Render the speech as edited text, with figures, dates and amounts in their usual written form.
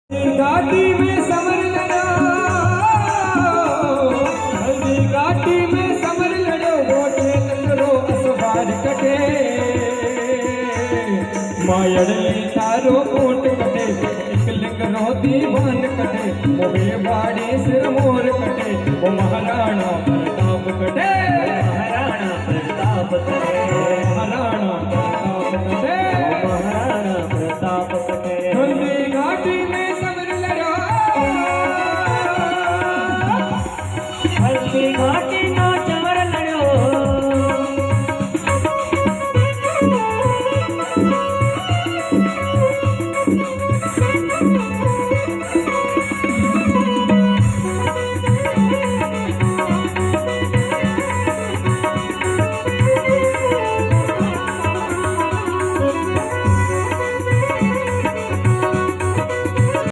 घाटी में समर लड़ो, हल्दी घाटी में समर लड़ो, गोटे तकरो असवार कटे, मायड़ली तारो कोट कटे, एक रो दीवान कटे, मोहे बाड़े सिर मोर कटे, वो महाराणा प्रताप कटे, महाराणा प्रताप करे।